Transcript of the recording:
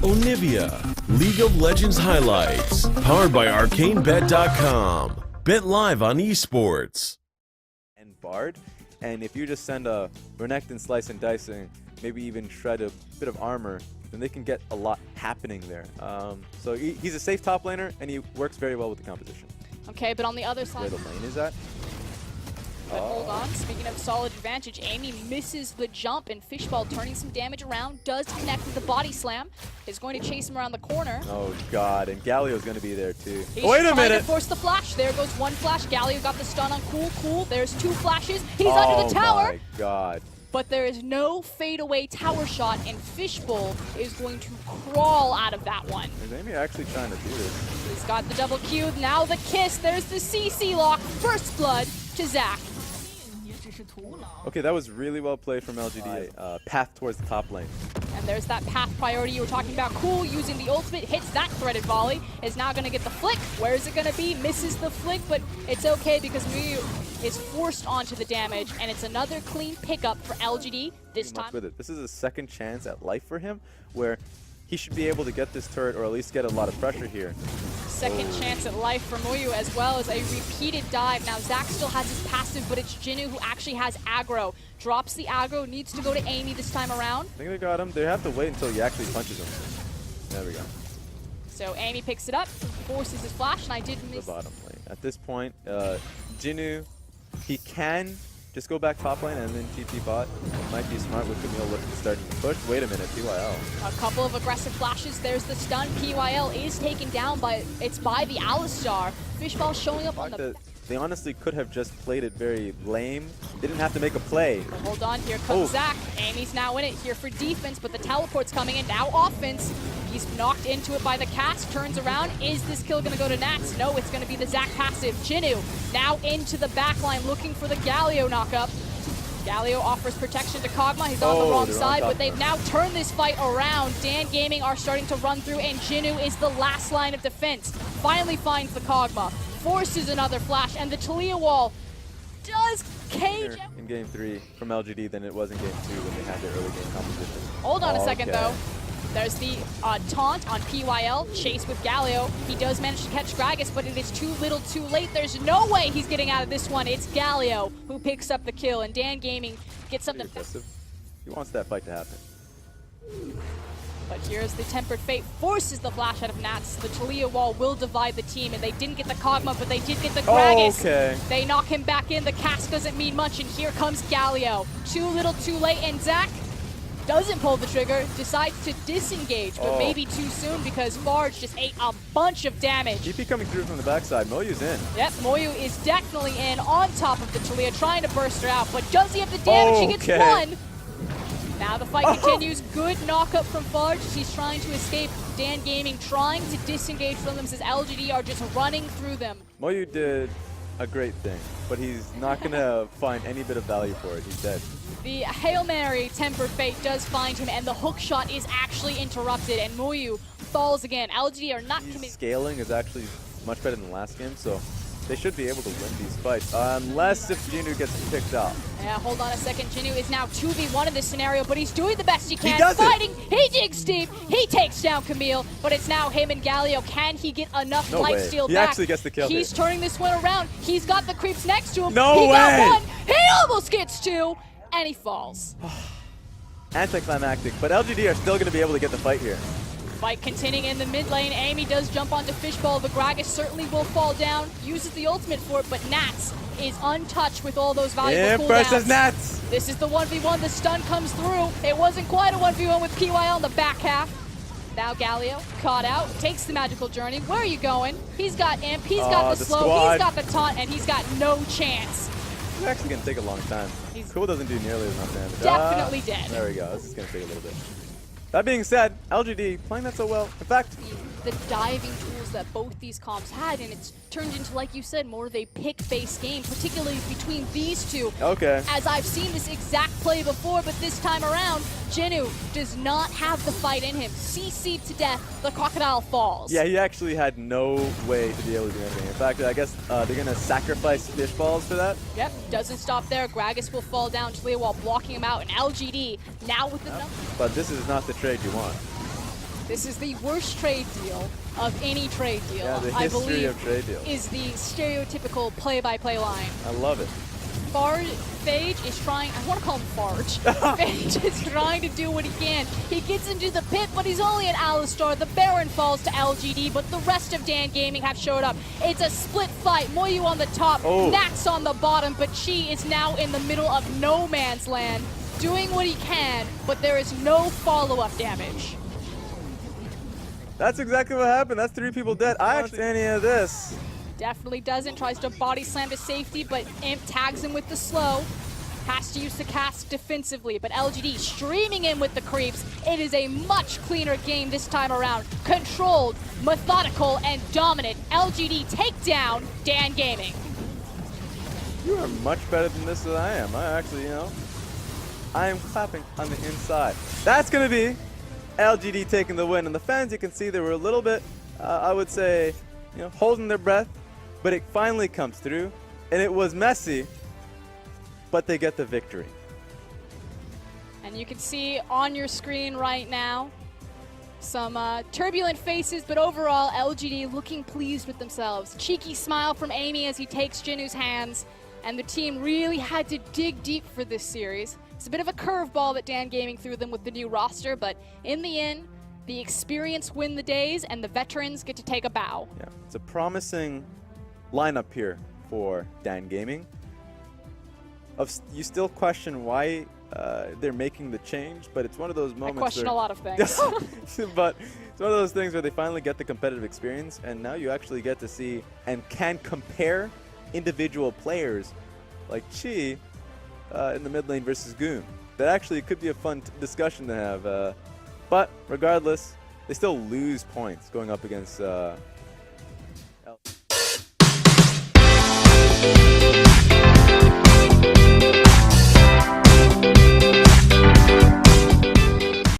Onivia, League of Legends highlights, powered by ArcaneBet.com. Bet live on esports. And Bard, and if you just send a Renekton Slice and Dicing, maybe even shred a bit of armor, then they can get a lot happening there. So he's a safe top laner, and he works very well with the composition. Okay, but on the other side... Where the lane is at? But hold on, speaking of solid advantage, Amy misses the jump, and Fishball turning some damage around, does connect with the body slam, is going to chase him around the corner. Oh god, and Galio's going to be there too. He's Wait a minute! To force the flash. There goes one flash. Galio got the stun on Cool. There's two flashes. He's under the tower. Oh my god. But there is no fadeaway tower shot, and Fishbowl is going to crawl out of that one. Is Amy actually trying to do this? He's got the double Q, now the kiss, there's the CC lock, first blood to Zach. Okay, that was really well played from LGD. Path towards the top lane. And there's that path priority you were talking about. Cool using the ultimate, hits that threaded volley, is now going to get the flick. Where is it going to be? Misses the flick, but it's okay because Miyu is forced onto the damage, and it's another clean pickup for LGD this time. With it. This is a second chance at life for him, where he should be able to get this turret or at least get a lot of pressure here. Second chance at life for Muyu, as well as a repeated dive. Now Zach still has his passive, but it's Jinnu who actually has aggro. Drops the aggro, needs to go to Amy this time around. I think they got him. They have to wait until he actually punches him. There we go. So Amy picks it up, forces his flash, and I did miss the bottom lane. At this point, Jinnu, he can just go back top lane and then TP bot. Might be smart with Camille looking starting to push. Wait a minute, PYL. A couple of aggressive flashes. There's the stun. PYL is taken down by the Alistar. Fishball showing up on the... They honestly could have just played it very lame. They didn't have to make a play. But hold on, here comes Zach. Amy's now in it here for defense, but the teleport's coming in. Now offense. He's knocked into it by the cast, turns around. Is this kill going to go to Nats? No, it's going to be the Zach passive. Jinnu now into the backline looking for the Galio knockup. Galio offers protection to Kog'Maw. He's on the wrong side, but they've now turned this fight around. Dan Gaming are starting to run through, and Jinnu is the last line of defense. Finally finds the Kog'Maw, forces another flash, and the Talia wall does cage in game 3 from LGD than it was in game 2 when they had their early game composition. Hold on a second, though. There's the taunt on PYL, chase with Galio. He does manage to catch Gragas, but it is too little too late. There's no way he's getting out of this one. It's Galio who picks up the kill, and Dan Gaming gets something. He wants that fight to happen. But here's the Tempered Fate, forces the flash out of Nats. The Talia wall will divide the team, and they didn't get the Kog'Maw, but they did get the Gragas. They knock him back in. The cast doesn't mean much, and here comes Galio. Too little too late, and Zach doesn't pull the trigger, decides to disengage, but maybe too soon because Farge just ate a bunch of damage. TP coming through from the backside. Moyu's in. Yep, Moyu is definitely in on top of the Talia, trying to burst her out, but does he have the damage? He gets one. Now the fight continues. Good knockup from Farge. He's trying to escape. Dan Gaming trying to disengage from them as LGD are just running through them. Moyu did a great thing, but he's not going to find any bit of value for it. He's dead. The Hail Mary Tempered Fate does find him, and the hook shot is actually interrupted, and Muyu falls again. LGD are not committing. Scaling is actually much better than the last game, so they should be able to win these fights, unless if Jinnu gets picked up. Yeah, hold on a second. Jinnu is now 2v1 in this scenario, but he's doing the best he can. He does fighting. He digs deep. He takes down Camille, but it's now him and Galio. Can he get enough lifesteal back? He actually gets the kill. He's turning this one around. He's got the creeps next to him. No way! He got one. He almost gets two, and he falls. Anticlimactic, but LGD are still going to be able to get the fight here. Fight continuing in the mid lane. Amy does jump onto Fishbowl. The Gragas certainly will fall down. Uses the ultimate for it, but Nats is untouched with all those valuable cooldowns. Versus Nats. This is the 1v1. The stun comes through. It wasn't quite a 1v1 with PYL in the back half. Now Galio caught out, takes the magical journey. Where are you going? He's got imp, he's got the slow, he's got the taunt, and he's got no chance. It's actually going to take a long time. Cool doesn't do nearly as much damage. Definitely dead. There we go. This is going to take a little bit. That being said, LGD playing that so well. In fact, the diving tools that both these comps had, and it's turned into, like you said, more of a pick-based game, particularly between these two. As I've seen this exact play before, but this time around, Jinnu does not have the fight in him. CC'd to death, the crocodile falls. Yeah, he actually had no way to be able to do anything. In fact, I guess they're going to sacrifice fish balls for that. Yep, doesn't stop there. Gragas will fall down to while blocking him out, and LGD now with the number. But this is not the trade you want. This is the worst trade deal of any trade deal. Yeah, the I history believe of trade deals. is the stereotypical play-by-play line. I love it. Phage is trying, I want to call him Farge. Phage is trying to do what he can. He gets into the pit, but he's only an Alistar. The Baron falls to LGD, but the rest of Dan Gaming have showed up. It's a split fight. Moyu on the top, Nax on the bottom, but Chi is now in the middle of no man's land, doing what he can, but there is no follow-up damage. That's exactly what happened. That's 3 people dead. I actually any of this. Definitely doesn't. Tries to body slam to safety, but Imp tags him with the slow. Has to use the cast defensively, but LGD streaming in with the creeps. It is a much cleaner game this time around. Controlled, methodical, and dominant. LGD take down Dan Gaming. You are much better than this than I am. I actually, you know, I am clapping on the inside. That's going to be LGD taking the win. And the fans, you can see they were a little bit, I would say, you know, holding their breath. But it finally comes through, and it was messy, but they get the victory. And you can see on your screen right now some turbulent faces, but overall LGD looking pleased with themselves. Cheeky smile from Amy as he takes Jinu's hands, and the team really had to dig deep for this series. It's a bit of a curveball that Dan Gaming threw them with the new roster, but in the end, the experience win the days, and the veterans get to take a bow. Yeah, it's a promising lineup here for Dan Gaming. You still question why they're making the change, but it's one of those moments. I question a lot of things. But it's one of those things where they finally get the competitive experience, and now you actually get to see and can compare individual players like Chi in the mid lane versus Goon. That actually could be a fun discussion to have. But regardless, they still lose points going up against